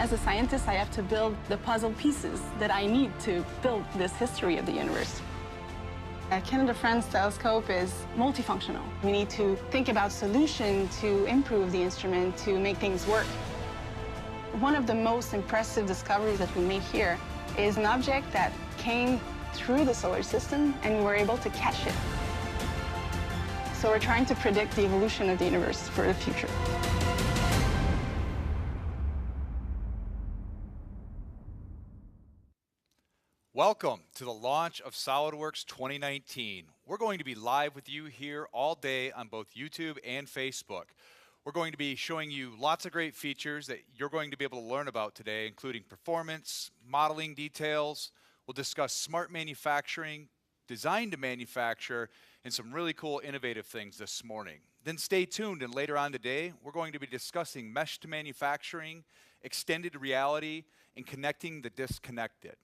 As a scientist, I have to build the puzzle pieces that I need to build this history of the universe. A Canada-France telescope is multifunctional. We need to think about solutions to improve the instrument, to make things work. One of the most impressive discoveries that we made here is an object that came through the solar system, and we were able to catch it. So we're trying to predict the evolution of the universe for the future. Welcome to the launch of SOLIDWORKS 2019. We're going to be live with you here all day on both YouTube and Facebook. We're going to be showing you lots of great features that you're going to be able to learn about today, including performance, modeling details. We'll discuss smart manufacturing, design to manufacture, and some really cool innovative things this morning. Then stay tuned, and later on today, we're going to be discussing mesh to manufacturing, extended reality, and connecting the disconnected.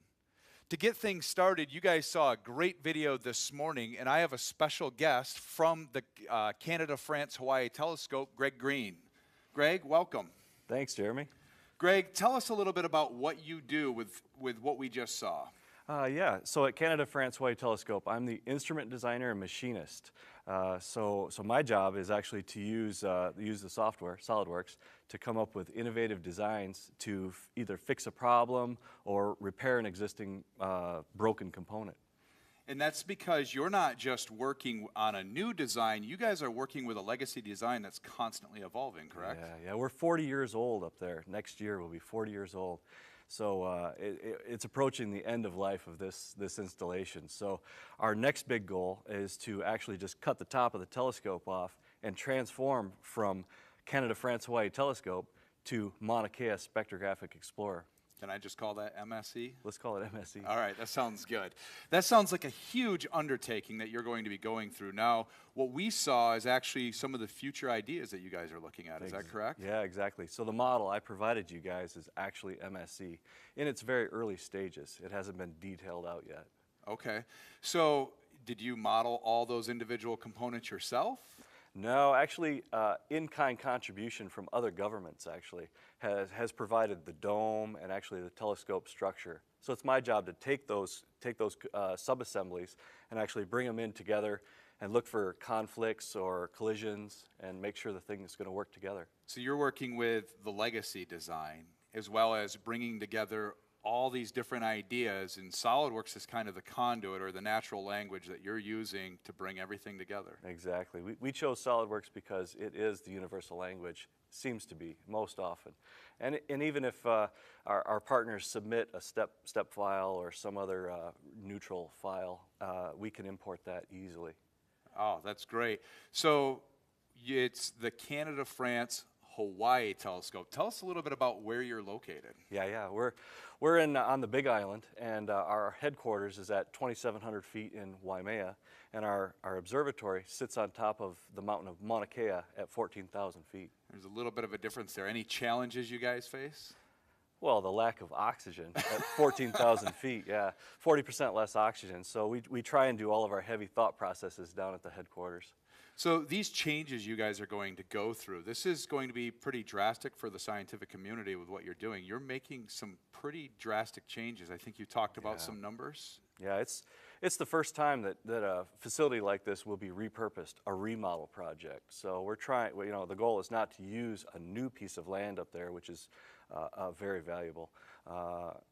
To get things started, you guys saw a great video this morning, and I have a special guest from the Canada-France-Hawaii telescope, Greg Green. Greg, welcome. Thanks, Jeremy. Greg, tell us a little bit about what you do with what we just saw. Yeah, so at Canada-France-Hawaii telescope, I'm the instrument designer and machinist. So my job is actually to use the software, SOLIDWORKS, to come up with innovative designs to either fix a problem or repair an existing broken component. And that's because you're not just working on a new design, you guys are working with a legacy design that's constantly evolving, correct? Yeah, we're 40 years old up there. Next year we'll be 40 years old. So it's approaching the end of life of this installation. So our next big goal is to actually just cut the top of the telescope off and transform from Canada-France-Hawaii telescope to Mauna Kea Spectrographic Explorer. Can I just call that MSE? Let's call it MSE. All right, that sounds good. That sounds like a huge undertaking that you're going to be going through. Now, what we saw is actually some of the future ideas that you guys are looking at. Is that correct? Yeah, exactly. So the model I provided you guys is actually MSE in its very early stages. It hasn't been detailed out yet. Okay. So did you model all those individual components yourself? No, actually, in-kind contribution from other governments actually has provided the dome and actually the telescope structure. So it's my job to take those sub-assemblies and actually bring them in together and look for conflicts or collisions and make sure the thing is going to work together. So you're working with the legacy design as well as bringing together all these different ideas, and SOLIDWORKS is kind of the conduit or the natural language that you're using to bring everything together. Exactly. We chose SOLIDWORKS because it is the universal language, seems to be most often. And even if our partners submit a step file or some other neutral file, we can import that easily. Oh, that's great. So it's the Canada-France-Hawaii telescope. Tell us a little bit about where you're located. Yeah. We're on the Big Island, and our headquarters is at 2,700 feet in Waimea, and our observatory sits on top of the mountain of Mauna Kea at 14,000 feet. There's a little bit of a difference there. Any challenges you guys face? Well, the lack of oxygen at 14,000 feet, yeah. 40% less oxygen, so we try and do all of our heavy thought processes down at the headquarters. So these changes you guys are going to go through, this is going to be pretty drastic for the scientific community with what you're doing. You're making some pretty drastic changes. I think you talked about some numbers. Yeah, it's the first time that a facility like this will be repurposed, a remodel project. So we're trying, the goal is not to use a new piece of land up there, which is very valuable,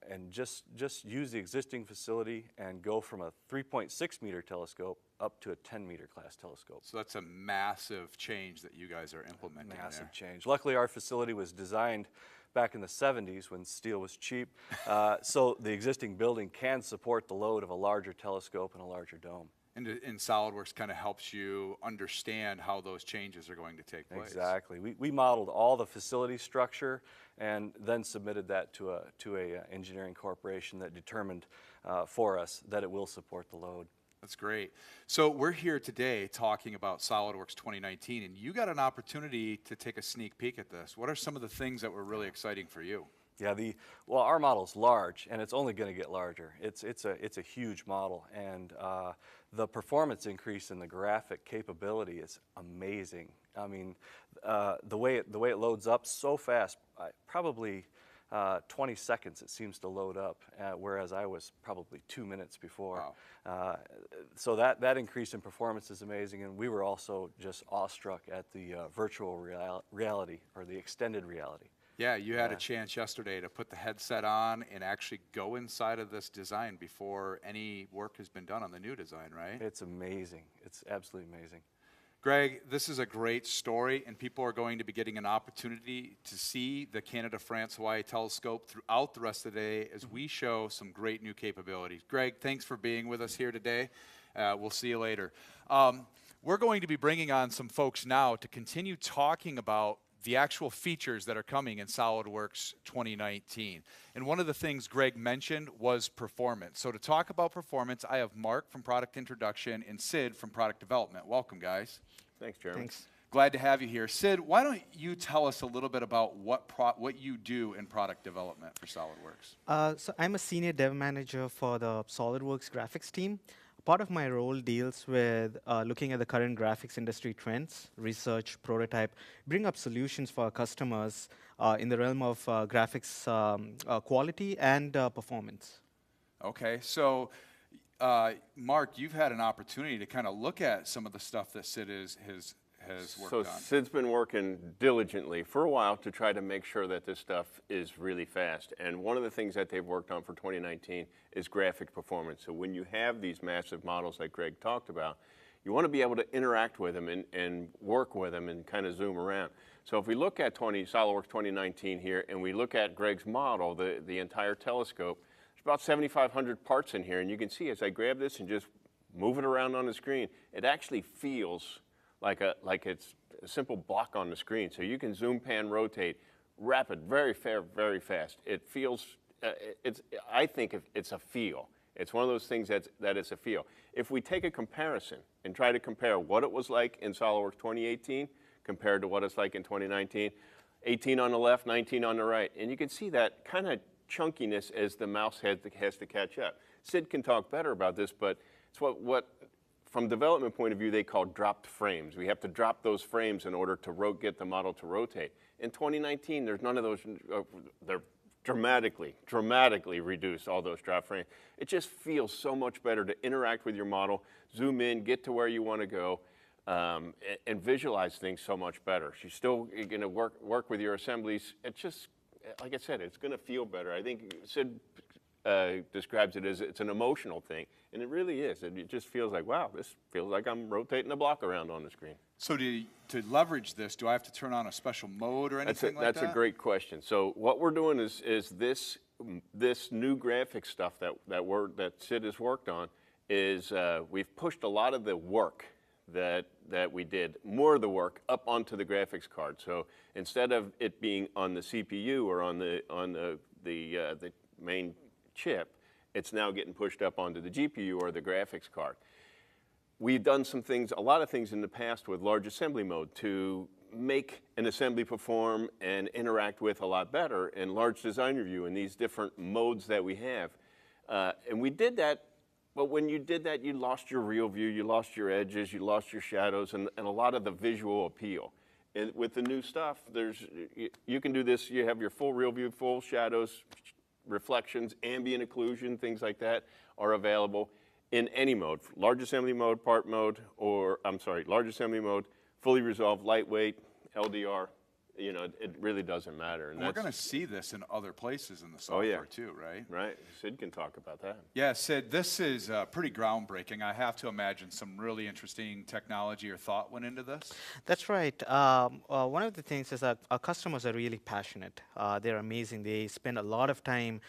and just use the existing facility and go from a 3.6 meter telescope up to a 10 meter class telescope. So that's a massive change that you guys are implementing. Massive change. Luckily, our facility was designed back in the 70s when steel was cheap, so the existing building can support the load of a larger telescope and a larger dome. And SOLIDWORKS kind of helps you understand how those changes are going to take place. Exactly. We modeled all the facility structure and then submitted that to a engineering corporation that determined for us that it will support the load. That's great. So we're here today talking about SOLIDWORKS 2019, and you got an opportunity to take a sneak peek at this. What are some of the things that were really exciting for you? Yeah, well, our model's large, and it's only going to get larger. It's a huge model, and the performance increase in the graphic capability is amazing. I mean, the way it loads up so fast, probably 20 seconds it seems to load up, whereas I was probably 2 minutes before. Wow. So that increase in performance is amazing, and we were also just awestruck at the virtual reality, or the extended reality. Yeah, you had a chance yesterday to put the headset on and actually go inside of this design before any work has been done on the new design, right? It's amazing. It's absolutely amazing. Greg, this is a great story, and people are going to be getting an opportunity to see the Canada-France-Hawaii telescope throughout the rest of the day as we show some great new capabilities. Greg, thanks for being with us here today. We'll see you later. We're going to be bringing on some folks now to continue talking about the actual features that are coming in SOLIDWORKS 2019. And one of the things Greg mentioned was performance. So to talk about performance, I have Mark from Product Introduction and Sid from Product Development. Welcome, guys. Thanks, Jeremy. Thanks. Glad to have you here. Sid, why don't you tell us a little bit about what you do in product development for SOLIDWORKS? So I'm a senior dev manager for the SOLIDWORKS graphics team. Part of my role deals with looking at the current graphics industry trends, research, prototype, bring up solutions for our customers in the realm of graphics quality and performance. Okay, so Mark, you've had an opportunity to kind of look at some of the stuff that Sid has worked on. So Sid's been working diligently for a while to try to make sure that this stuff is really fast. And one of the things that they've worked on for 2019 is graphic performance. So when you have these massive models like Greg talked about, you want to be able to interact with them and work with them and kind of zoom around. So if we look at SOLIDWORKS 2019 here, and we look at Greg's model, the entire telescope, there's about 7,500 parts in here. And you can see as I grab this and just move it around on the screen, it actually feels like it's a simple block on the screen. So you can zoom, pan, rotate, rapid, very fair, very fast. It feels, I think it's a feel. It's one of those things that it's a feel. If we take a comparison and try to compare what it was like in SOLIDWORKS 2018 compared to what it's like in 2019, 18 on the left, 19 on the right, and you can see that kind of chunkiness as the mouse has to catch up. Sid can talk better about this, but it's what from development point of view, they call dropped frames. We have to drop those frames in order to get the model to rotate. In 2019, there's none of those. They're dramatically reduced, all those drop frames. It just feels so much better to interact with your model, zoom in, get to where you want to go, and visualize things so much better. You're still going to work with your assemblies. It's just, like I said, it's going to feel better. I think Sid describes it as it's an emotional thing, and it really is. It just feels like, wow, this feels like I'm rotating a block around on the screen. So to leverage this, do I have to turn on a special mode or anything like that? That's a great question. So what we're doing is this new graphic stuff that Sid has worked on is we've pushed a lot of the work that we did, more of the work, up onto the graphics card. So instead of it being on the CPU or on the main chip, it's now getting pushed up onto the GPU or the graphics card. We've done a lot of things in the past with large assembly mode to make an assembly perform and interact with a lot better in large design review in these different modes that we have. And we did that, but when you did that, you lost your real view, you lost your edges, you lost your shadows, and a lot of the visual appeal. And with the new stuff, you can do this, you have your full real view, full shadows, reflections, ambient occlusion, things like that are available in any mode, large assembly mode, large assembly mode, fully resolved, lightweight, LDR, it really doesn't matter. And we're going to see this in other places in the software too, right? Right. Sid can talk about that. Yeah, Sid, this is pretty groundbreaking. I have to imagine some really interesting technology or thought went into this. That's right. One of the things is that our customers are really passionate. They're amazing. They spend a lot of time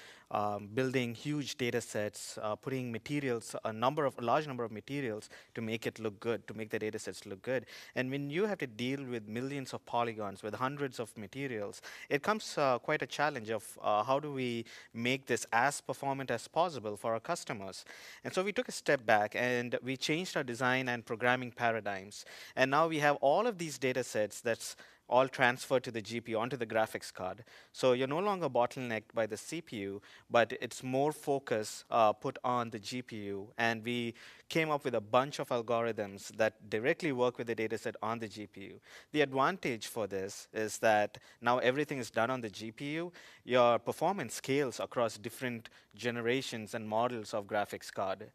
building huge data sets, putting materials, a large number of materials to make it look good, to make the data sets look good. And when you have to deal with millions of polygons, with hundreds of materials, it comes quite a challenge of how do we make this as performant as possible for our customers. And so we took a step back and we changed our design and programming paradigms. And now we have all of these data sets that's all transferred to the GPU onto the graphics card. So you're no longer bottlenecked by the CPU, but it's more focus put on the GPU. And we came up with a bunch of algorithms that directly work with the dataset on the GPU. The advantage for this is that now everything is done on the GPU. Your performance scales across different generations and models of graphics card.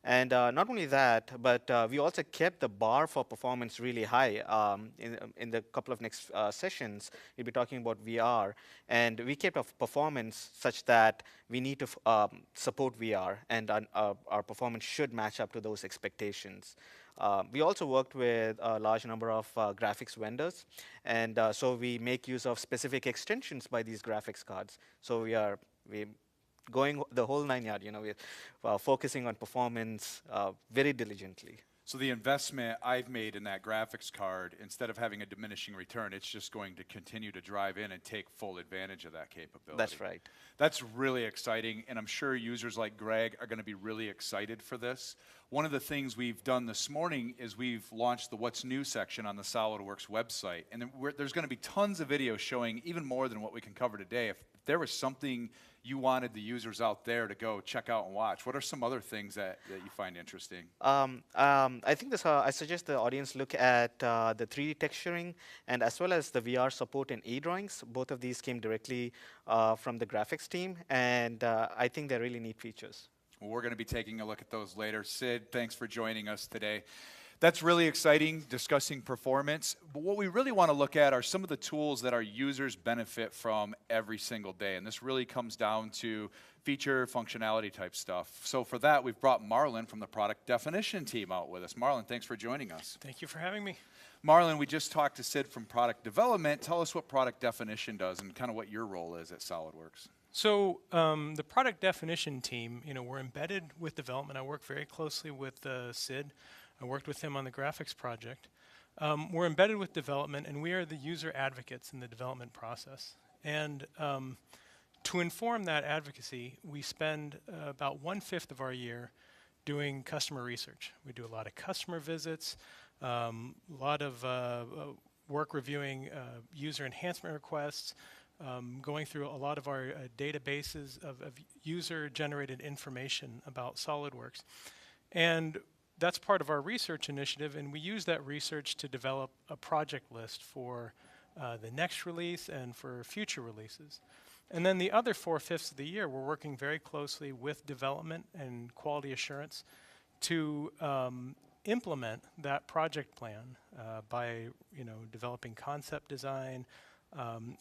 And not only that, but we also kept the bar for performance really high. In the couple of next sessions, we'll be talking about VR. And we kept our performance such that we need to support VR, and our performance should match up to those expectations. We also worked with a large number of graphics vendors, and so we make use of specific extensions by these graphics cards. So we going the whole 9 yards, we're focusing on performance very diligently. So the investment I've made in that graphics card, instead of having a diminishing return, it's just going to continue to drive in and take full advantage of that capability. That's right. That's really exciting, and I'm sure users like Greg are going to be really excited for this. One of the things we've done this morning is we've launched the What's New section on the SolidWorks website, and there's going to be tons of videos showing even more than what we can cover today. If there was something you wanted the users out there to go check out and watch, what are some other things that you find interesting? I think I suggest the audience look at the 3D texturing and as well as the VR support in eDrawings. Both of these came directly from the graphics team, and I think they're really neat features. Well, we're going to be taking a look at those later. Sid, thanks for joining us today. That's really exciting, discussing performance. But what we really want to look at are some of the tools that our users benefit from every single day. And this really comes down to feature, functionality type stuff. So for that, we've brought Marlon from the product definition team out with us. Marlon, thanks for joining us. Thank you for having me. Marlon, we just talked to Sid from product development. Tell us what product definition does and kind of what your role is at SolidWorks. So the product definition team, we're embedded with development. I work very closely with Sid. I worked with him on the graphics project. We're embedded with development, and we are the user advocates in the development process. And to inform that advocacy, we spend about 1/5 of our year doing customer research. We do a lot of customer visits, a lot of work reviewing user enhancement requests, going through a lot of our databases of user-generated information about SolidWorks. And that's part of our research initiative, and we use that research to develop a project list for the next release and for future releases. And then the other 4/5 of the year, we're working very closely with development and quality assurance to implement that project plan by developing concept design,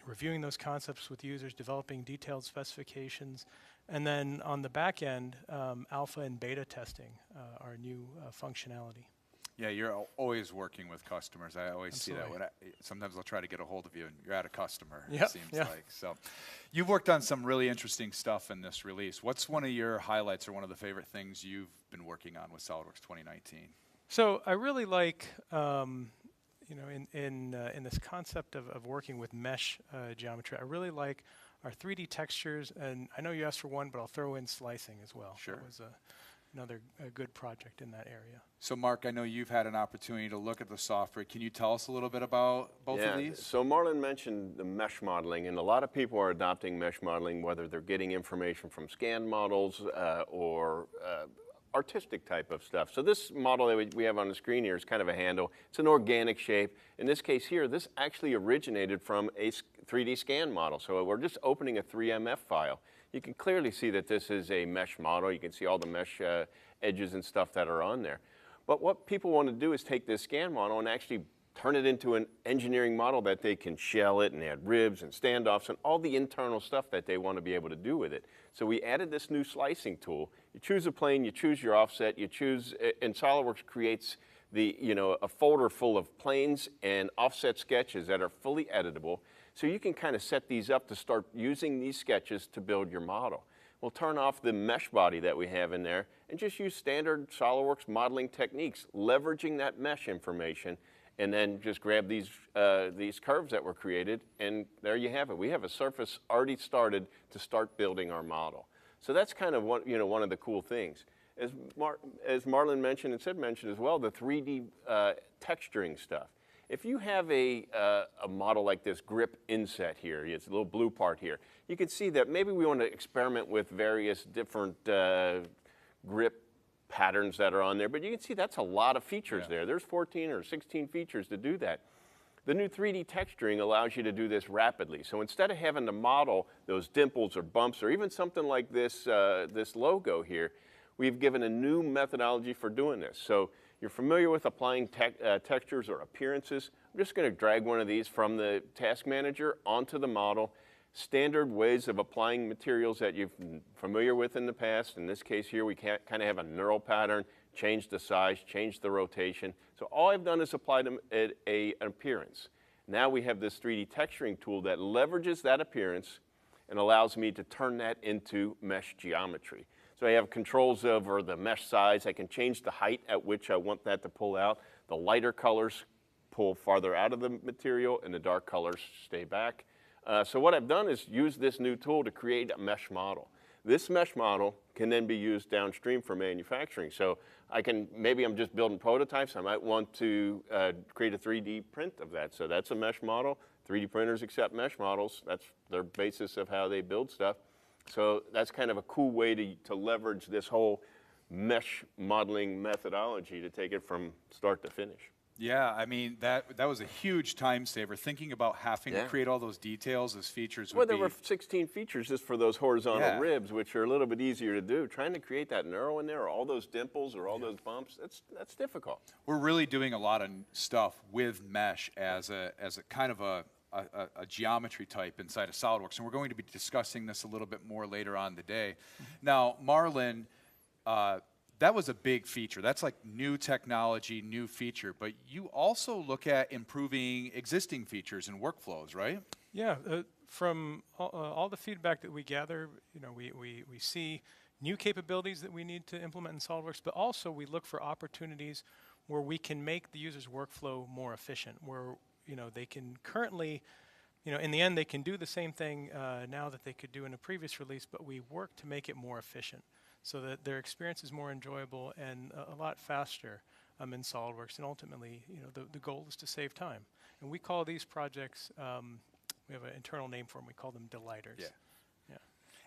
reviewing those concepts with users, developing detailed specifications, and then on the back end, alpha and beta testing our new functionality. Yeah, you're always working with customers. I always Absolutely. see that. Sometimes I'll try to get a hold of you, and you're at a customer, Yep, it seems yeah. like. So you've worked on some really interesting stuff in this release. What's one of your highlights or one of the favorite things you've been working on with SolidWorks 2019? So I really like, in this concept of working with mesh geometry, I really like our 3D textures, and I know you asked for one, but I'll throw in slicing as well. Sure. That was another good project in that area. So Mark, I know you've had an opportunity to look at the software. Can you tell us a little bit about both of these? So Marlon mentioned the mesh modeling, and a lot of people are adopting mesh modeling, whether they're getting information from scanned models or artistic type of stuff. So this model that we have on the screen here is kind of a handle. It's an organic shape. In this case here, this actually originated from a 3D scan model. So we're just opening a 3MF file. You can clearly see that this is a mesh model. You can see all the mesh edges and stuff that are on there. But what people want to do is take this scan model and actually turn it into an engineering model that they can shell it and add ribs and standoffs and all the internal stuff that they want to be able to do with it. So we added this new slicing tool. You choose a plane, you choose your offset, you choose, and SolidWorks creates a folder full of planes and offset sketches that are fully editable. So you can kind of set these up to start using these sketches to build your model. We'll turn off the mesh body that we have in there and just use standard SolidWorks modeling techniques, leveraging that mesh information, and then just grab these curves that were created, and there you have it. We have a surface already started to start building our model. So that's kind of one of the cool things. As Marlon mentioned and Sid mentioned as well, the 3D texturing stuff. If you have a model like this grip inset here, it's a little blue part here, you can see that maybe we want to experiment with various different grip patterns that are on there, but you can see that's a lot of features there. There's 14 or 16 features to do that. The new 3D texturing allows you to do this rapidly. So instead of having to model those dimples or bumps or even something like this, this logo here, we've given a new methodology for doing this. So you're familiar with applying textures or appearances. I'm just going to drag one of these from the task manager onto the model. Standard ways of applying materials that you're familiar with in the past. In this case here, we kind of have a knurl pattern, change the size, change the rotation. So all I've done is apply them an appearance. Now we have this 3D texturing tool that leverages that appearance and allows me to turn that into mesh geometry. So I have controls over the mesh size. I can change the height at which I want that to pull out. The lighter colors pull farther out of the material and the dark colors stay back. So what I've done is use this new tool to create a mesh model. This mesh model can then be used downstream for manufacturing. So I can, maybe I'm just building prototypes. I might want to create a 3D print of that. So that's a mesh model. 3D printers accept mesh models. That's their basis of how they build stuff. So that's kind of a cool way to leverage this whole mesh modeling methodology to take it from start to finish. Yeah, I mean, that was a huge time saver, thinking about having to create all those details as features would there were 16 features just for those horizontal ribs, which are a little bit easier to do. Trying to create that knurl in there, or all those dimples, or all those bumps, that's difficult. We're really doing a lot of stuff with mesh as a kind of a geometry type inside of SOLIDWORKS, and we're going to be discussing this a little bit more later on today. Now, Marlon, that was a big feature. That's like new technology, new feature, but you also look at improving existing features and workflows, right? Yeah, from all the feedback that we gather, you know, we see new capabilities that we need to implement in SOLIDWORKS, but also we look for opportunities where we can make the user's workflow more efficient, where, you know, they can currently, you know, in the end they can do the same thing now that they could do in a previous release, but we work to make it more efficient, so that their experience is more enjoyable and a lot faster in SOLIDWORKS. And ultimately, you know, the goal is to save time. And we call these projects, we have an internal name for them, we call them delighters. Yeah.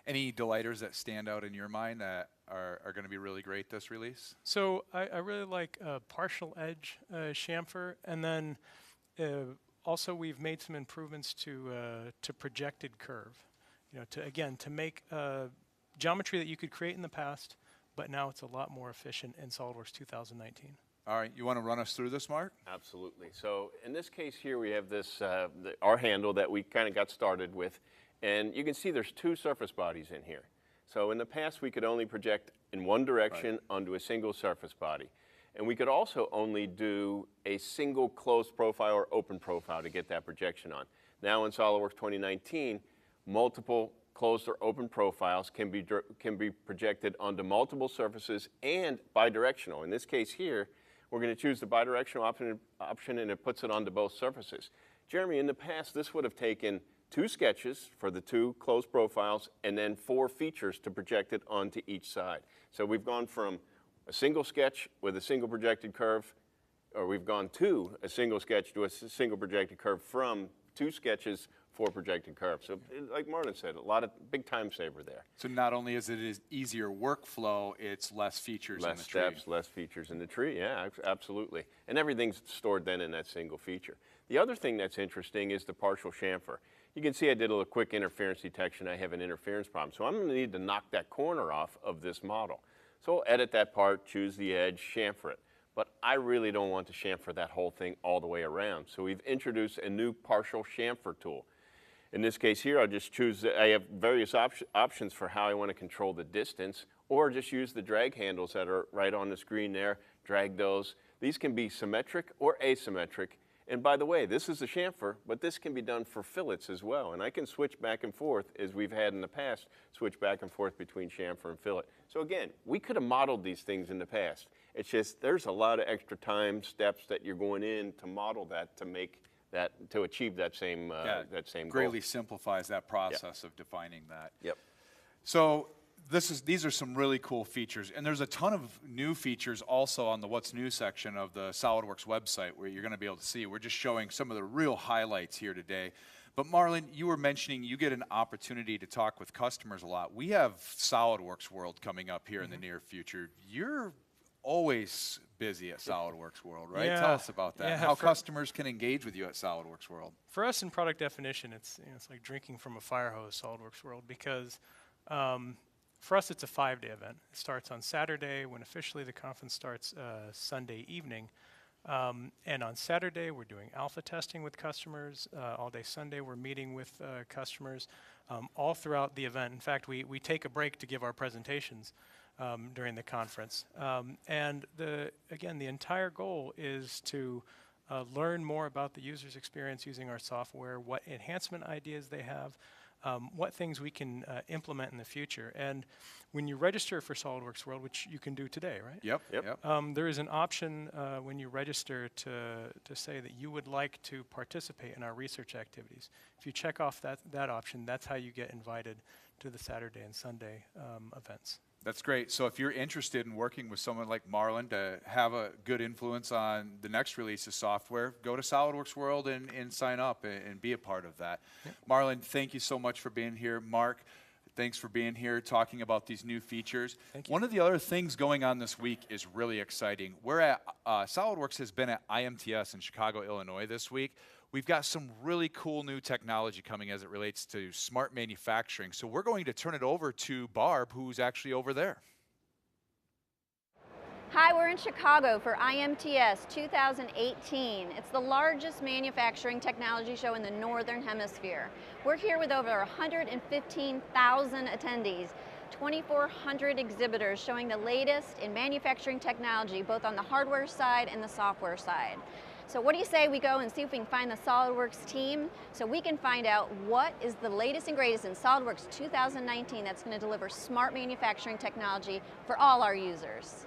Any delighters that stand out in your mind that are going to be really great this release? So I really like partial edge chamfer, and then also we've made some improvements to projected curve. You know, to make geometry that you could create in the past, but now it's a lot more efficient in SOLIDWORKS 2019. All right, you want to run us through this, Mark? Absolutely. So in this case here, we have this our handle that we kind of got started with, and you can see there's two surface bodies in here. So in the past, we could only project in one direction onto a single surface body, and we could also only do a single closed profile or open profile to get that projection on. Now in SOLIDWORKS 2019, multiple closed or open profiles can be projected onto multiple surfaces and bidirectional. In this case here, we're going to choose the bidirectional option, and it puts it onto both surfaces. Jeremy, in the past, this would have taken 2 sketches for the 2 closed profiles and then 4 features to project it onto each side. So we've gone from a single sketch with a single projected curve, or we've gone to a single sketch to a single projected curve from 2 sketches, 4 projected curves. So like Marlon said, a lot of big time saver there. So not only is it easier workflow, it's less features in the tree. Less steps, less features in the tree, yeah, absolutely. And everything's stored then in that single feature. The other thing that's interesting is the partial chamfer. You can see I did a little quick interference detection. I have an interference problem. So I'm going to need to knock that corner off of this model. So I'll edit that part, choose the edge, chamfer it. But I really don't want to chamfer that whole thing all the way around. So we've introduced a new partial chamfer tool. In this case here, I'll just choose, I have various options for how I want to control the distance, or just use the drag handles that are right on the screen there, drag those. These can be symmetric or asymmetric. And by the way, this is a chamfer, but this can be done for fillets as well. And I can switch back and forth, as we've had in the past, switch back and forth between chamfer and fillet. So again, we could have modeled these things in the past. It's just, there's a lot of extra time, steps that you're going in to model that to make that, to achieve that same goal. Greatly simplifies that process of defining that. Yep. So These are some really cool features, and there's a ton of new features also on the What's New section of the SolidWorks website where you're going to be able to see. We're just showing some of the real highlights here today. But Marlon, you were mentioning you get an opportunity to talk with customers a lot. We have SolidWorks World coming up here in the near future. You're always busy at SolidWorks World, right? Yeah. Tell us about that. Yeah, How customers can engage with you at SolidWorks World. For us in product definition, it's it's like drinking from a fire hose, SolidWorks World, because for us it's a 5-day event. It starts on Saturday when officially the conference starts Sunday evening. And on Saturday, we're doing alpha testing with customers. All day Sunday, we're meeting with customers all throughout the event. In fact, we take a break to give our presentations during the conference. And again, the entire goal is to learn more about the user's experience using our software, what enhancement ideas they have, what things we can implement in the future. And when you register for SolidWorks World, which you can do today, right? Yep. There is an option when you register to say that you would like to participate in our research activities. If you check off that option, that's how you get invited to the Saturday and Sunday events. That's great. So if you're interested in working with someone like Marlon to have a good influence on the next release of software, go to SolidWorks World and sign up and be a part of that. Yep. Marlon, thank you so much for being here. Mark, thanks for being here talking about these new features. Thank you. One of the other things going on this week is really exciting. We're at, SolidWorks has been at IMTS in Chicago, Illinois this week. We've got some really cool new technology coming as it relates to smart manufacturing. So we're going to turn it over to Barb, who's actually over there. Hi, we're in Chicago for IMTS 2018. It's the largest manufacturing technology show in the Northern Hemisphere. We're here with over 115,000 attendees, 2,400 exhibitors showing the latest in manufacturing technology, both on the hardware side and the software side. So what do you say we go and see if we can find the SolidWorks team so we can find out what is the latest and greatest in SolidWorks 2019 that's going to deliver smart manufacturing technology for all our users.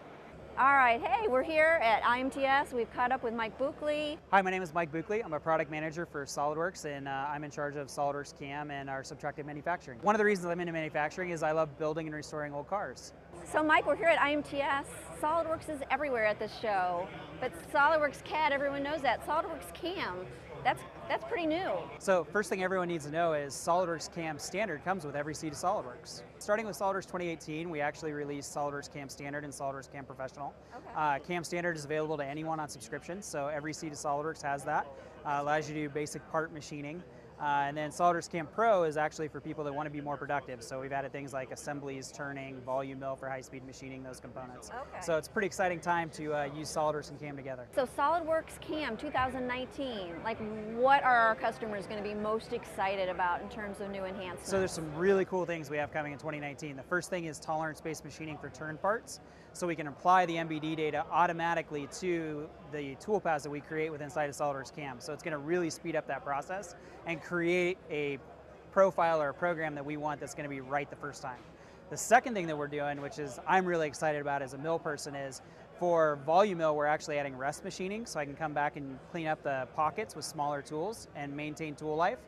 All right, hey, we're here at IMTS. We've caught up with Mike Buckley. Hi, my name is Mike Buckley. I'm a product manager for SolidWorks, and I'm in charge of SolidWorks CAM and our subtractive manufacturing. One of the reasons I'm into manufacturing is I love building and restoring old cars. So Mike, we're here at IMTS. SolidWorks is everywhere at this show, but SolidWorks CAD, everyone knows that. SolidWorks CAM, that's pretty new. So first thing everyone needs to know is SolidWorks CAM Standard comes with every seat of SolidWorks. Starting with SolidWorks 2018, we actually released SolidWorks CAM Standard and SolidWorks CAM Professional. Okay. CAM Standard is available to anyone on subscription, so every seat of SolidWorks has that. Allows you to do basic part machining. And then SolidWorks CAM Pro is actually for people that want to be more productive. So we've added things like assemblies, turning, volume mill for high-speed machining, those components. Okay. So it's a pretty exciting time to use SolidWorks and CAM together. So SolidWorks CAM 2019, like what are our customers going to be most excited about in terms of new enhancements? So there's some really cool things we have coming in 2019. The first thing is tolerance-based machining for turn parts. So we can apply the MBD data automatically to the toolpaths that we create within inside of SolidWorks CAM. So it's going to really speed up that process and create a profile or a program that we want that's going to be right the first time. The second thing that we're doing, which is I'm really excited about as a mill person, is for volume mill, we're actually adding rest machining, so I can come back and clean up the pockets with smaller tools and maintain tool life.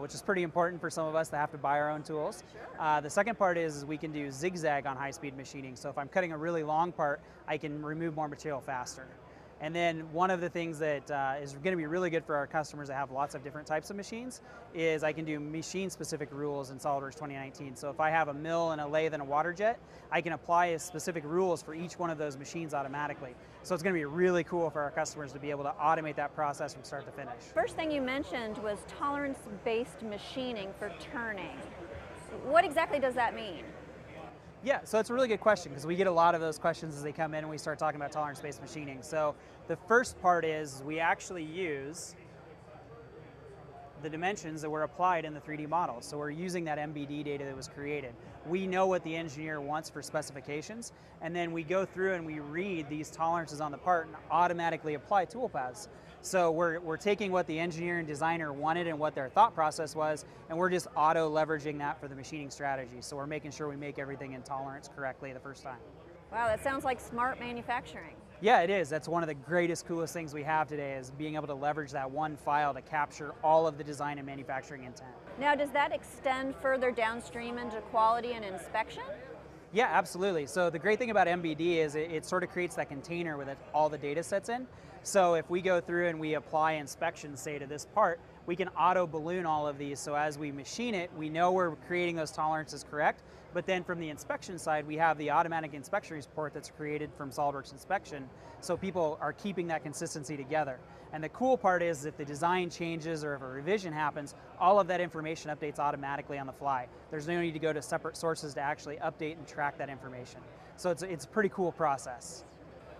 Which is pretty important for some of us that have to buy our own tools. Sure. The second part is we can do zigzag on high-speed machining. So if I'm cutting a really long part, I can remove more material faster. And then one of the things that is going to be really good for our customers that have lots of different types of machines is I can do machine-specific rules in SolidWorks 2019. So if I have a mill and a lathe and a water jet, I can apply specific rules for each one of those machines automatically. So it's going to be really cool for our customers to be able to automate that process from start to finish. First thing you mentioned was tolerance-based machining for turning. What exactly does that mean? Yeah, so it's a really good question because we get a lot of those questions as they come in and we start talking about tolerance-based machining. So the first part is we actually use the dimensions that were applied in the 3D model. So we're using that MBD data that was created. We know what the engineer wants for specifications, and then we go through and we read these tolerances on the part and automatically apply toolpaths. So we're taking what the engineer and designer wanted and what their thought process was, and we're just auto-leveraging that for the machining strategy. So we're making sure we make everything in tolerance correctly the first time. Wow, that sounds like smart manufacturing. Yeah, it is. That's one of the greatest, coolest things we have today is being able to leverage that one file to capture all of the design and manufacturing intent. Now, does that extend further downstream into quality and inspection? Yeah, absolutely. So the great thing about MBD is it sort of creates that container with all the data sets in. So if we go through and we apply inspections, say, to this part, we can auto balloon all of these. So as we machine it, we know we're creating those tolerances correct. But then from the inspection side, we have the automatic inspection report that's created from SOLIDWORKS Inspection. So people are keeping that consistency together. And the cool part is if the design changes or if a revision happens, all of that information updates automatically on the fly. There's no need to go to separate sources to actually update and track that information. So it's a pretty cool process.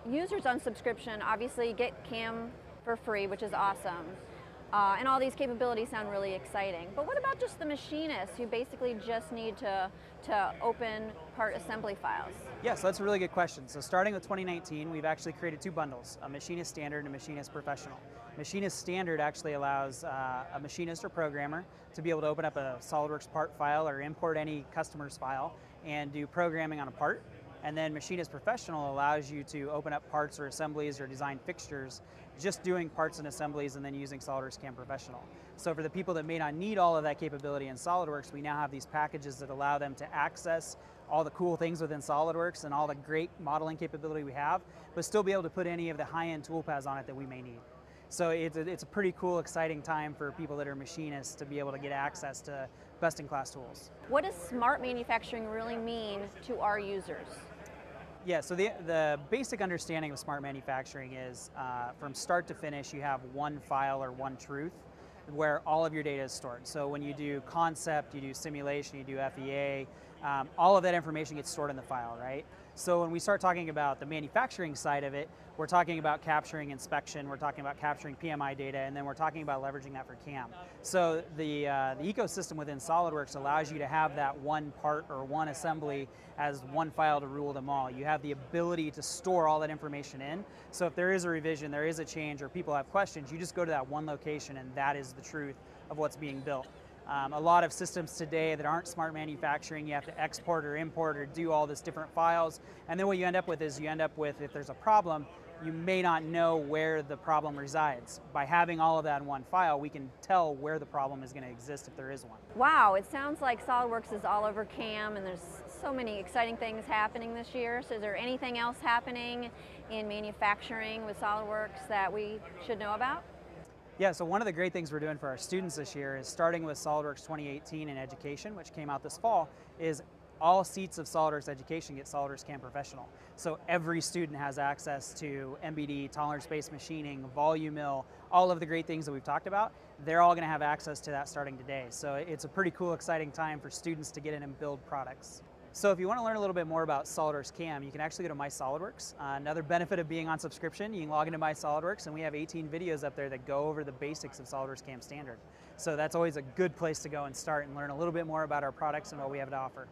Users on subscription obviously get CAM for free, which is awesome. And all these capabilities sound really exciting. But what about just the machinists who basically just need to open part assembly files? Yes, that's a really good question. So starting with 2019, we've actually created 2 bundles, a Machinist Standard and a Machinist Professional. Machinist Standard actually allows a machinist or programmer to be able to open up a SOLIDWORKS part file or import any customer's file and do programming on a part. And then Machinist Professional allows you to open up parts or assemblies or design fixtures, just doing parts and assemblies and then using SOLIDWORKS CAM Professional. So for the people that may not need all of that capability in SOLIDWORKS, we now have these packages that allow them to access all the cool things within SOLIDWORKS and all the great modeling capability we have, but still be able to put any of the high-end toolpaths on it that we may need. So it's a pretty cool, exciting time for people that are machinists to be able to get access to best-in-class tools. What does smart manufacturing really mean to our users? Yeah, so the basic understanding of smart manufacturing is from start to finish, you have one file or one truth where all of your data is stored. So when you do concept, you do simulation, you do FEA, all of that information gets stored in the file, right? So when we start talking about the manufacturing side of it, we're talking about capturing inspection, we're talking about capturing PMI data, and then we're talking about leveraging that for CAM. So the ecosystem within SOLIDWORKS allows you to have that one part or one assembly as one file to rule them all. You have the ability to store all that information in, so if there is a revision, there is a change, or people have questions, you just go to that one location and that is the truth of what's being built. A lot of systems today that aren't smart manufacturing, you have to export or import or do all this different files, and then what you end up with is if there's a problem, you may not know where the problem resides. By having all of that in one file, we can tell where the problem is going to exist if there is one. Wow, it sounds like SOLIDWORKS is all over CAM and there's so many exciting things happening this year. So is there anything else happening in manufacturing with SOLIDWORKS that we should know about? Yeah, so one of the great things we're doing for our students this year is starting with SOLIDWORKS 2018 in education, which came out this fall, is all seats of SOLIDWORKS education get SOLIDWORKS CAM Professional. So every student has access to MBD, tolerance-based machining, volume mill, all of the great things that we've talked about. They're all going to have access to that starting today. So it's a pretty cool, exciting time for students to get in and build products. So if you want to learn a little bit more about SOLIDWORKS CAM, you can actually go to My SOLIDWORKS. Another benefit of being on subscription, you can log into My SOLIDWORKS and we have 18 videos up there that go over the basics of SOLIDWORKS CAM Standard. So that's always a good place to go and start and learn a little bit more about our products and what we have to offer.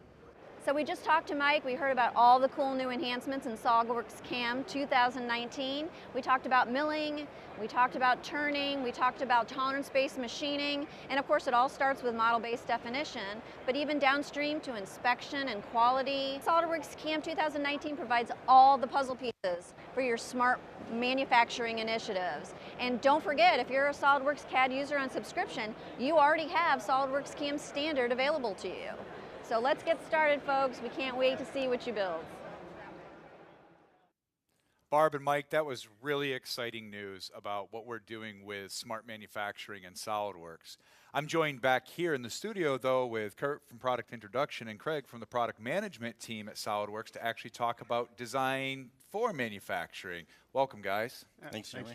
So we just talked to Mike, we heard about all the cool new enhancements in SOLIDWORKS CAM 2019. We talked about milling, we talked about turning, we talked about tolerance-based machining, and of course it all starts with model-based definition, but even downstream to inspection and quality. SOLIDWORKS CAM 2019 provides all the puzzle pieces for your smart manufacturing initiatives. And don't forget, if you're a SOLIDWORKS CAD user on subscription, you already have SOLIDWORKS CAM Standard available to you. So let's get started, folks. We can't wait to see what you build. Barb and Mike, that was really exciting news about what we're doing with smart manufacturing and SOLIDWORKS. I'm joined back here in the studio, though, with Kurt from Product Introduction and Craig from the Product Management team at SOLIDWORKS to actually talk about design for manufacturing. Welcome, guys. Yeah, thanks, Jeremy.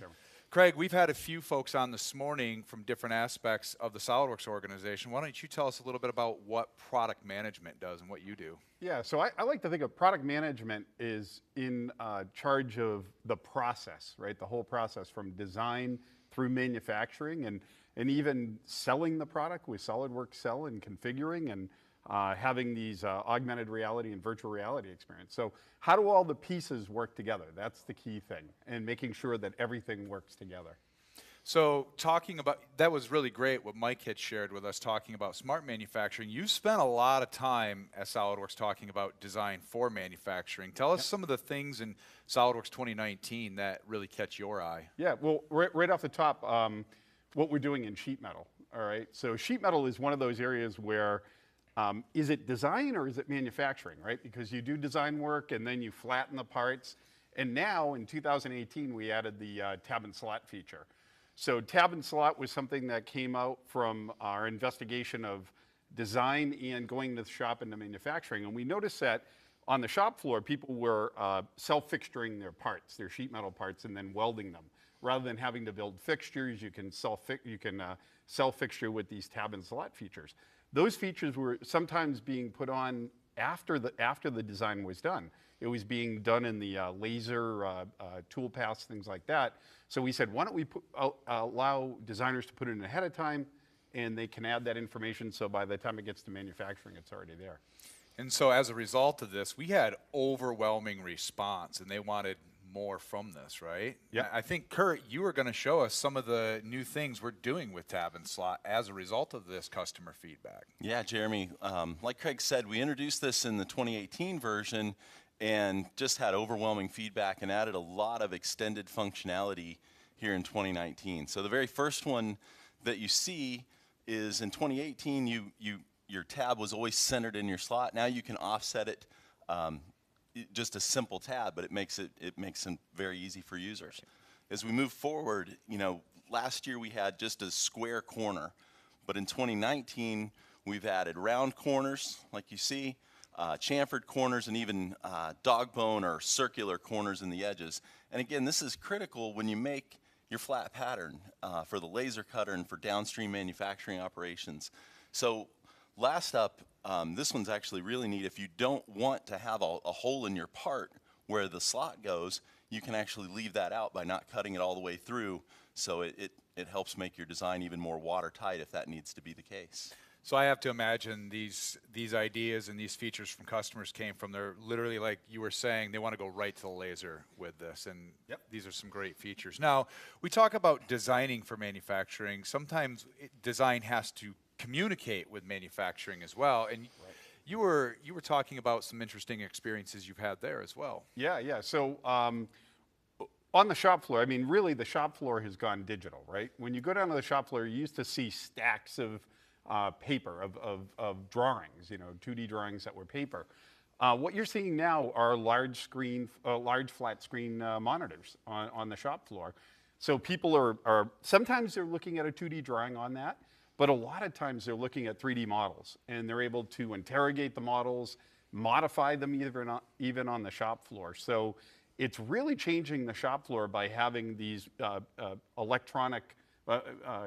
Craig, we've had a few folks on this morning from different aspects of the SOLIDWORKS organization. Why don't you tell us a little bit about what product management does and what you do? Yeah, so I like to think of product management is in charge of the process, right? The whole process from design through manufacturing and even selling the product with SOLIDWORKS Sell and configuring and having these augmented reality and virtual reality experience. So how do all the pieces work together? That's the key thing, and making sure that everything works together. So talking about, that was really great what Mike had shared with us talking about smart manufacturing. You spent a lot of time at SOLIDWORKS talking about design for manufacturing. Tell us some of the things in SOLIDWORKS 2019 that really catch your eye. Yeah, well, right off the top, what we're doing in sheet metal, all right? So sheet metal is one of those areas where Is it design or is it manufacturing, right? Because you do design work and then you flatten the parts. And now in 2018, we added the tab and slot feature. So tab and slot was something that came out from our investigation of design and going to the shop into manufacturing. And we noticed that on the shop floor, people were self-fixturing their parts, their sheet metal parts, and then welding them. Rather than having to build fixtures, you can self-fixture with these tab and slot features. Those features were sometimes being put on after the design was done. It was being done in the laser tool paths, things like that. So we said, why don't we allow designers to put it in ahead of time, and they can add that information so by the time it gets to manufacturing, it's already there. And so as a result of this, we had overwhelming response, and they wanted more from this, right? Yeah. I think, Kurt, you were going to show us some of the new things we're doing with tab and slot as a result of this customer feedback. Yeah, Jeremy, like Craig said, we introduced this in the 2018 version and just had overwhelming feedback and added a lot of extended functionality here in 2019. So the very first one that you see is in 2018, your tab was always centered in your slot. Now you can offset it, just a simple tab, but it makes it very easy for users. As we move forward, last year we had just a square corner, but in 2019 we've added round corners, like you see, chamfered corners, and even dog bone or circular corners in the edges. And again, this is critical when you make your flat pattern for the laser cutter and for downstream manufacturing operations. So last up, this one's actually really neat. If you don't want to have a hole in your part where the slot goes, you can actually leave that out by not cutting it all the way through. So it helps make your design even more watertight if that needs to be the case. So I have to imagine these ideas and these features from customers came from their, literally like you were saying, they want to go right to the laser with this, and Yep. These are some great features. Now, we talk about designing for manufacturing. Sometimes design has to communicate with manufacturing as well, and you were talking about some interesting experiences you've had there as well. Yeah. So on the shop floor, I mean, really the shop floor has gone digital, right? When you go down to the shop floor, you used to see stacks of paper, of drawings, 2D drawings that were paper. What you're seeing now are large flat screen monitors on the shop floor. So people are sometimes they're looking at a 2D drawing on that, but a lot of times they're looking at 3D models, and they're able to interrogate the models, modify them even on the shop floor. So it's really changing the shop floor by having these electronic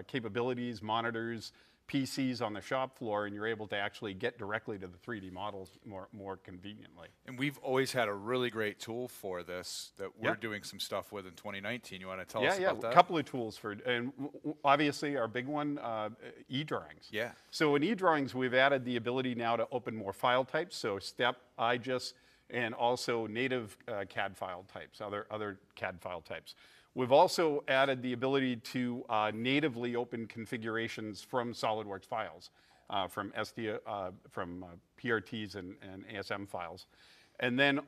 capabilities, monitors, PCs on the shop floor, and you're able to actually get directly to the 3D models more conveniently. And we've always had a really great tool for this that we're doing some stuff with in 2019. You want to tell us about that? Yeah, a couple of tools and obviously our big one, e-drawings. Yeah. So in e-drawings, we've added the ability now to open more file types, so STEP, IGES, and also native CAD file types, other CAD file types. We've also added the ability to natively open configurations from SOLIDWORKS files, from PRTs and ASM files. And then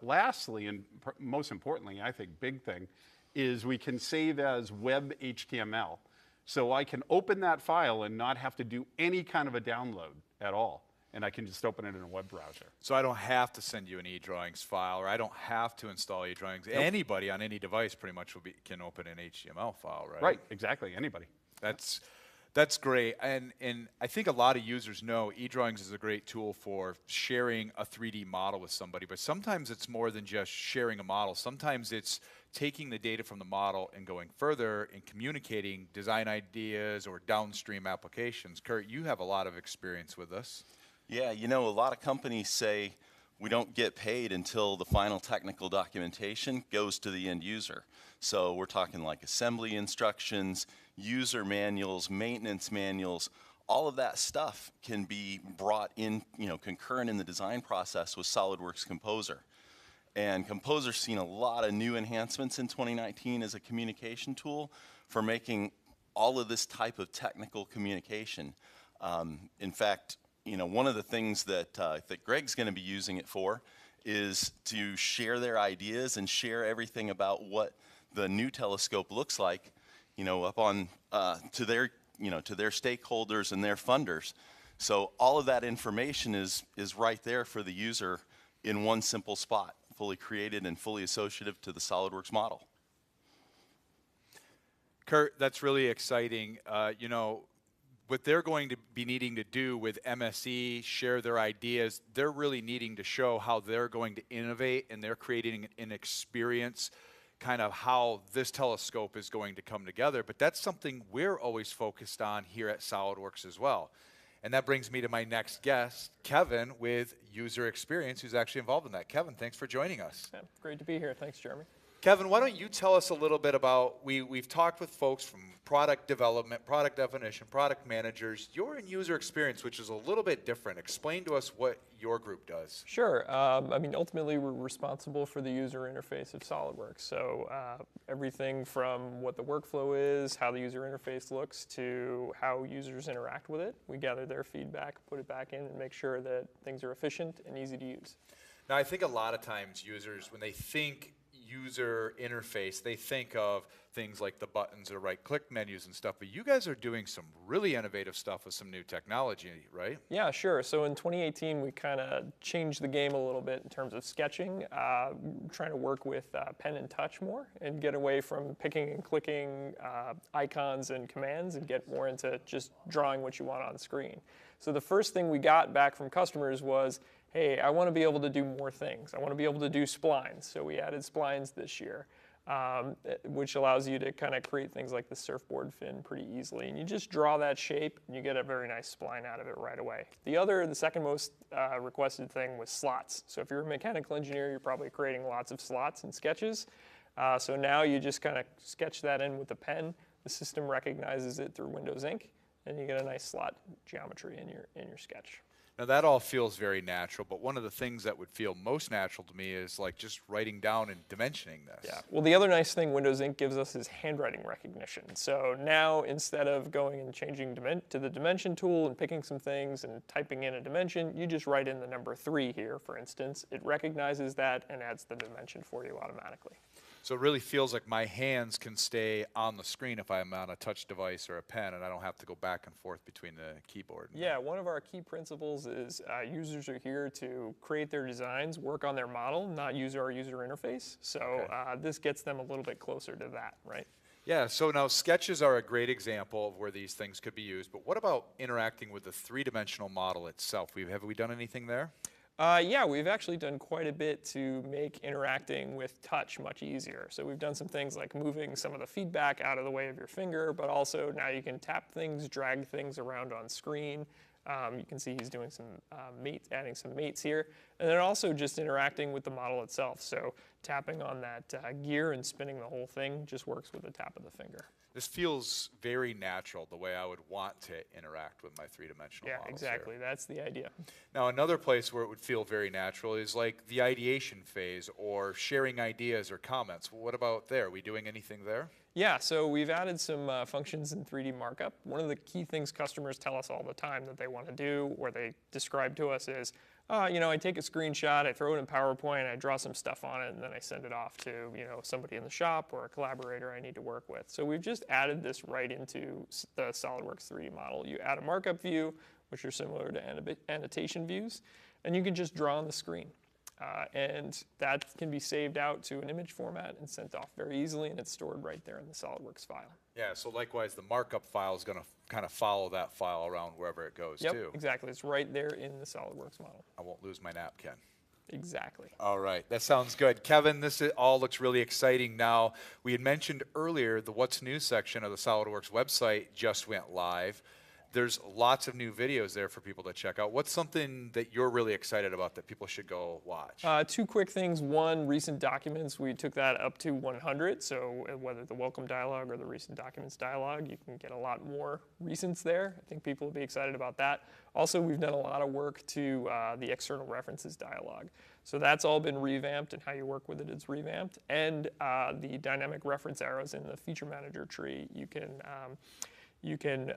lastly, and most importantly, I think big thing, is we can save as web HTML. So I can open that file and not have to do any kind of a download at all. And I can just open it in a web browser. So I don't have to send you an e-drawings file, or I don't have to install e-drawings. Nope. Anybody on any device pretty much can open an HTML file, right? Right, exactly, anybody. That's great, and I think a lot of users know e-drawings is a great tool for sharing a 3D model with somebody, but sometimes it's more than just sharing a model. Sometimes it's taking the data from the model and going further and communicating design ideas or downstream applications. Kurt, you have a lot of experience with this. Yeah, a lot of companies say we don't get paid until the final technical documentation goes to the end user. So we're talking like assembly instructions, user manuals, maintenance manuals, all of that stuff can be brought in, concurrent in the design process with SOLIDWORKS Composer. And Composer's seen a lot of new enhancements in 2019 as a communication tool for making all of this type of technical communication. In fact, one of the things that Greg's going to be using it for is to share their ideas and share everything about what the new telescope looks like, up on to their stakeholders and their funders. So all of that information is right there for the user in one simple spot, fully created and fully associative to the SOLIDWORKS model. Kurt, that's really exciting. You know, what they're going to be needing to do with MSE, share their ideas, they're really needing to show how they're going to innovate, and they're creating an experience, kind of how this telescope is going to come together. But that's something we're always focused on here at SOLIDWORKS as well. And that brings me to my next guest, Kevin, with user experience, who's actually involved in that. Kevin, thanks for joining us. Yeah, great to be here. Thanks, Jeremy. Kevin, why don't you tell us a little bit about, we've talked with folks from product development, product definition, product managers. You're in user experience, which is a little bit different. Explain to us what your group does. Sure. I mean, ultimately, we're responsible for the user interface of SOLIDWORKS. So everything from what the workflow is, how the user interface looks, to how users interact with it. We gather their feedback, put it back in, and make sure that things are efficient and easy to use. Now, I think a lot of times users, when they think user interface, they think of things like the buttons or right-click menus and stuff, but you guys are doing some really innovative stuff with some new technology, right? Yeah, sure. So in 2018, we kind of changed the game a little bit in terms of sketching, trying to work with pen and touch more and get away from picking and clicking icons and commands and get more into just drawing what you want on screen. So the first thing we got back from customers was, hey, I want to be able to do more things. I want to be able to do splines. So we added splines this year, which allows you to kind of create things like the surfboard fin pretty easily. And you just draw that shape, and you get a very nice spline out of it right away. The second most requested thing was slots. So if you're a mechanical engineer, you're probably creating lots of slots and sketches. So now you just kind of sketch that in with a pen. The system recognizes it through Windows Ink, and you get a nice slot geometry in your sketch. Now that all feels very natural, but one of the things that would feel most natural to me is like just writing down and dimensioning this. Yeah, well, the other nice thing Windows Ink gives us is handwriting recognition. So now instead of going and changing to the dimension tool and picking some things and typing in a dimension, you just write in the number 3 here, for instance. It recognizes that and adds the dimension for you automatically. So it really feels like my hands can stay on the screen if I'm on a touch device or a pen, and I don't have to go back and forth between the keyboard. Yeah, one of our key principles is users are here to create their designs, work on their model, not use our user interface. So this gets them a little bit closer to that, right? Yeah, so now sketches are a great example of where these things could be used, but what about interacting with the three-dimensional model itself? Have we done anything there? Yeah, we've actually done quite a bit to make interacting with touch much easier. So we've done some things like moving some of the feedback out of the way of your finger, but also now you can tap things, drag things around on screen. You can see he's doing some adding some mates here. And then also just interacting with the model itself. So tapping on that gear and spinning the whole thing just works with the tap of the finger. This feels very natural, the way I would want to interact with my three-dimensional models. Yeah, exactly. Here. That's the idea. Now, another place where it would feel very natural is like the ideation phase or sharing ideas or comments. What about there? Are we doing anything there? Yeah, so we've added some functions in 3D markup. One of the key things customers tell us all the time that they want to do or they describe to us is, you know, I take a screenshot, I throw it in PowerPoint, I draw some stuff on it, and then I send it off to, you know, somebody in the shop or a collaborator I need to work with. So we've just added this right into the SOLIDWORKS 3D model. You add a markup view, which are similar to annotation views, and you can just draw on the screen. And that can be saved out to an image format and sent off very easily, and it's stored right there in the SOLIDWORKS file. Yeah, so likewise, the markup file is going to kind of follow that file around wherever it goes, Yep, too. Exactly. It's right there in the SOLIDWORKS model. I won't lose my napkin. Exactly. All right, that sounds good. Kevin, all looks really exciting now. We had mentioned earlier the What's New section of the SOLIDWORKS website just went live. There's lots of new videos there for people to check out. What's something that you're really excited about that people should go watch? 2 quick things. One, recent documents. We took that up to 100. So whether the welcome dialog or the recent documents dialog, you can get a lot more recents there. I think people will be excited about that. Also, we've done a lot of work to the external references dialog. So that's all been revamped, and how you work with it is revamped. And the dynamic reference arrows in the feature manager tree, you can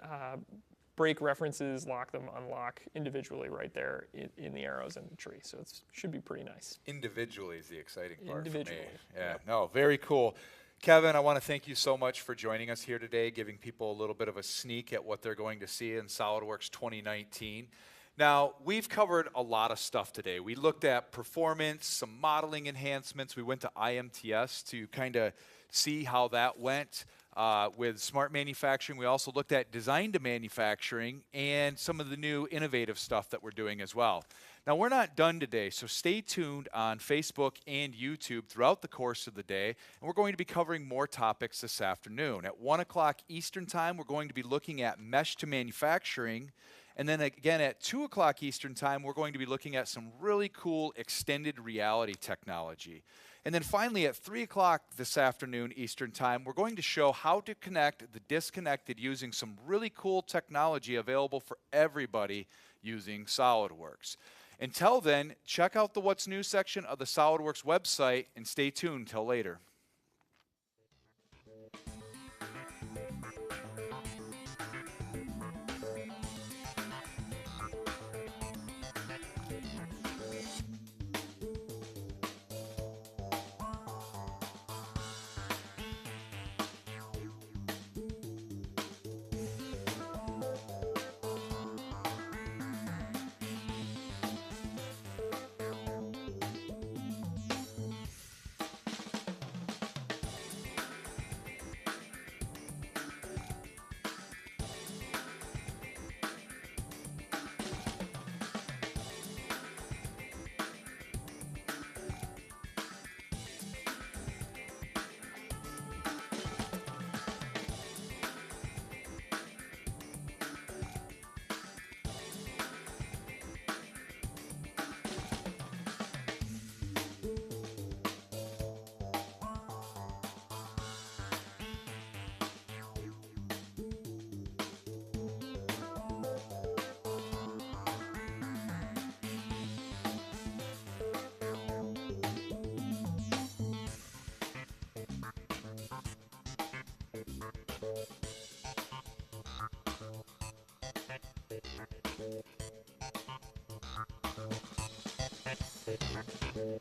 break references, lock them, unlock individually right there in the arrows in the tree. So it should be pretty nice. Individually is the exciting part Individually. for me. Yeah, no, very cool. Kevin, I want to thank you so much for joining us here today, giving people a little bit of a sneak at what they're going to see in SOLIDWORKS 2019. Now, we've covered a lot of stuff today. We looked at performance, some modeling enhancements. We went to IMTS to kind of see how that went with smart manufacturing. We also looked at design to manufacturing and some of the new innovative stuff that we're doing as well. Now, we're not done today, so stay tuned on Facebook and YouTube throughout the course of the day, and we're going to be covering more topics this afternoon. At 1 o'clock Eastern Time, we're going to be looking at mesh to manufacturing, and then again at 2 o'clock Eastern Time, we're going to be looking at some really cool extended reality technology. And then finally, at 3 o'clock this afternoon Eastern Time, we're going to show how to connect the disconnected using some really cool technology available for everybody using SOLIDWORKS. Until then, check out the What's New section of the SOLIDWORKS website and stay tuned till later. Thank you.